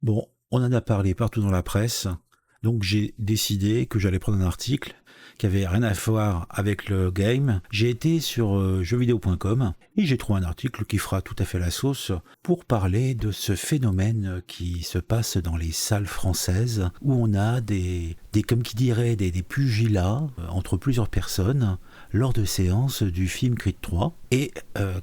Bon, on en a parlé partout dans la presse, donc j'ai décidé que j'allais prendre un article qui avait rien à voir avec le game. J'ai été sur jeuxvideo.com et j'ai trouvé un article qui fera tout à fait la sauce pour parler de ce phénomène qui se passe dans les salles françaises où on a des comme qui dirait, des pugilats entre plusieurs personnes lors de séances du film Creed 3. Et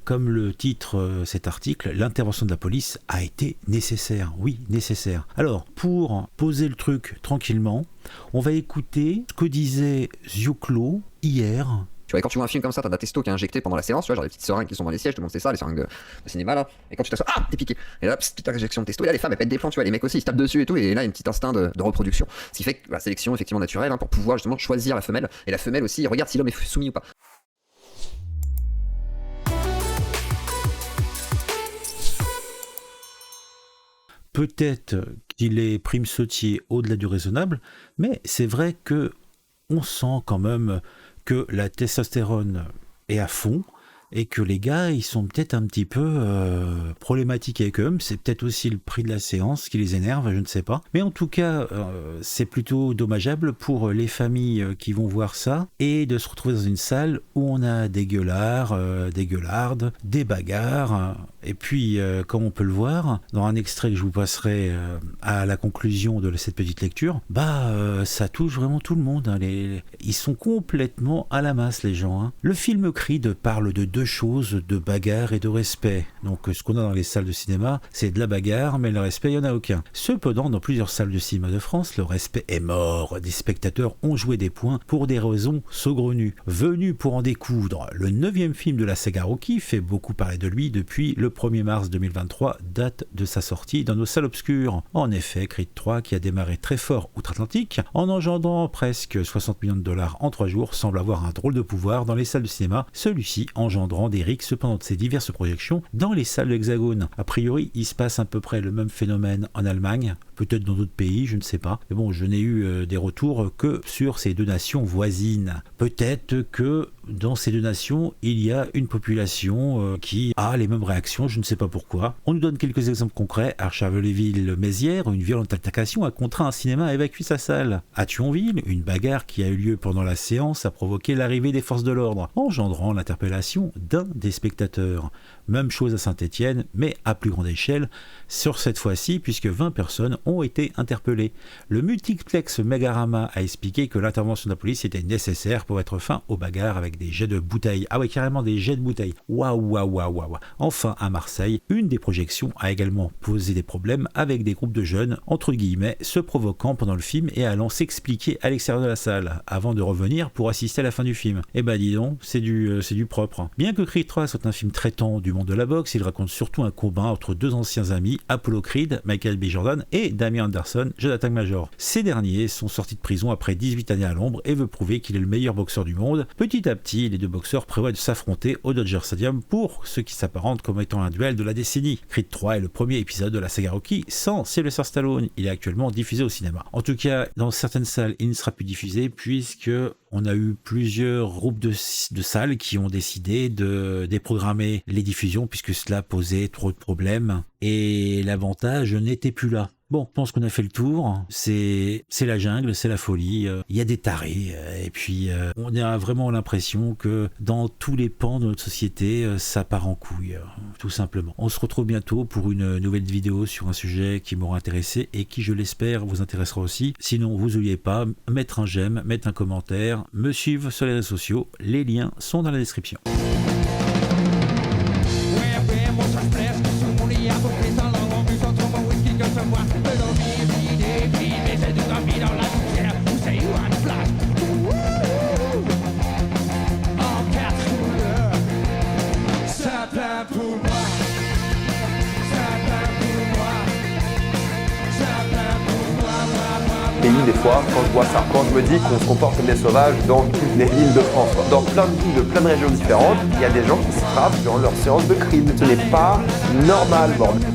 comme le titre cet article, l'intervention de la police a été nécessaire. Oui, nécessaire. Alors, pour poser le truc tranquillement, on va écouter ce que disait Ziuclo hier. Tu vois, et quand tu vois un film comme ça, t'as de la testo qui est injectée pendant la séance, tu vois, genre les petites seringues qui sont dans les sièges, tout le monde sait ça, les seringues de cinéma là, et quand tu t'assois, t'es piqué. Et là, petite injection de testo, et là les femmes elles pètent des plombs, tu vois, les mecs aussi ils se tapent dessus et tout, et là il y a un petit instinct de reproduction. Ce qui fait que la sélection effectivement naturelle, pour pouvoir justement choisir la femelle, et la femelle aussi, regarde si l'homme est soumis ou pas. Peut-être qu'il est prime sautier au-delà du raisonnable, mais c'est vrai que on sent quand même que la testostérone est à fond et que les gars, ils sont peut-être un petit peu problématiques avec eux. C'est peut-être aussi le prix de la séance qui les énerve, je ne sais pas. Mais en tout cas, c'est plutôt dommageable pour les familles qui vont voir ça et de se retrouver dans une salle où on a des gueulards, des gueulardes, des bagarres. Et puis, comme on peut le voir, dans un extrait que je vous passerai à la conclusion de cette petite lecture, ça touche vraiment tout le monde. Hein. Ils sont complètement à la masse, les gens. Hein. Le film Creed parle de deux choses, de bagarre et de respect. Donc, ce qu'on a dans les salles de cinéma, c'est de la bagarre, mais le respect, il n'y en a aucun. Cependant, dans plusieurs salles de cinéma de France, le respect est mort. Des spectateurs ont joué des points pour des raisons saugrenues. Venu pour en découdre, le 9e film de la saga Rocky fait beaucoup parler de lui depuis le 1er mars 2023, date de sa sortie dans nos salles obscures. En effet, Creed 3, qui a démarré très fort outre-Atlantique, en engendrant presque 60 millions de dollars en 3 jours, semble avoir un drôle de pouvoir dans les salles de cinéma, celui-ci engendrant des rixes pendant ses diverses projections dans les salles de l'Hexagone. A priori, il se passe à peu près le même phénomène en Allemagne, peut-être dans d'autres pays, je ne sais pas. Mais bon, je n'ai eu des retours que sur ces deux nations voisines. Peut-être que dans ces deux nations, il y a une population qui a les mêmes réactions, je ne sais pas pourquoi. On nous donne quelques exemples concrets. À Charleville-Mézières, une violente altercation a contraint un cinéma à évacuer sa salle. À Thionville, une bagarre qui a eu lieu pendant la séance a provoqué l'arrivée des forces de l'ordre, engendrant l'interpellation d'un des spectateurs. Même chose à Saint-Étienne, mais à plus grande échelle, sur cette fois-ci, puisque 20 personnes ont été interpellées. Le multiplex Megarama a expliqué que l'intervention de la police était nécessaire pour mettre fin aux bagarres avec des jets de bouteilles. Ah ouais, carrément des jets de bouteilles. Waouh. Enfin, à Marseille, une des projections a également posé des problèmes avec des groupes de jeunes, entre guillemets, se provoquant pendant le film et allant s'expliquer à l'extérieur de la salle, avant de revenir pour assister à la fin du film. Eh ben dis donc, c'est du propre. Bien que Creed 3 soit un film traitant du monde de la boxe, il raconte surtout un combat entre deux anciens amis, Apollo Creed, Michael B. Jordan et Damien Anderson, Jonathan Major. Ces derniers sont sortis de prison après 18 années à l'ombre et veut prouver qu'il est le meilleur boxeur du monde. Petit à petit, les deux boxeurs prévoient de s'affronter au Dodger Stadium pour ce qui s'apparente comme étant un duel de la décennie. Creed 3 est le premier épisode de la saga Rocky sans Sylvester Stallone. Il est actuellement diffusé au cinéma. En tout cas, dans certaines salles, il ne sera plus diffusé puisque on a eu plusieurs groupes de salles qui ont décidé de déprogrammer les diffusions puisque cela posait trop de problèmes et l'avantage n'était plus là. Bon, je pense qu'on a fait le tour. C'est la jungle, c'est la folie. Il y a des tarés. Et puis, on a vraiment l'impression que dans tous les pans de notre société, ça part en couille, tout simplement. On se retrouve bientôt pour une nouvelle vidéo sur un sujet qui m'aura intéressé et qui, je l'espère, vous intéressera aussi. Sinon, vous n'oubliez pas, mettre un j'aime, mettre un commentaire, me suivre sur les réseaux sociaux. Les liens sont dans la description. Pays, des fois, quand je vois ça, quand je me dis qu'on se comporte comme des sauvages dans toutes les villes de France, dans plein de villes de plein de régions différentes, il y a des gens qui se frappent dans leur séance de Creed. Ce n'est pas normal, bordel.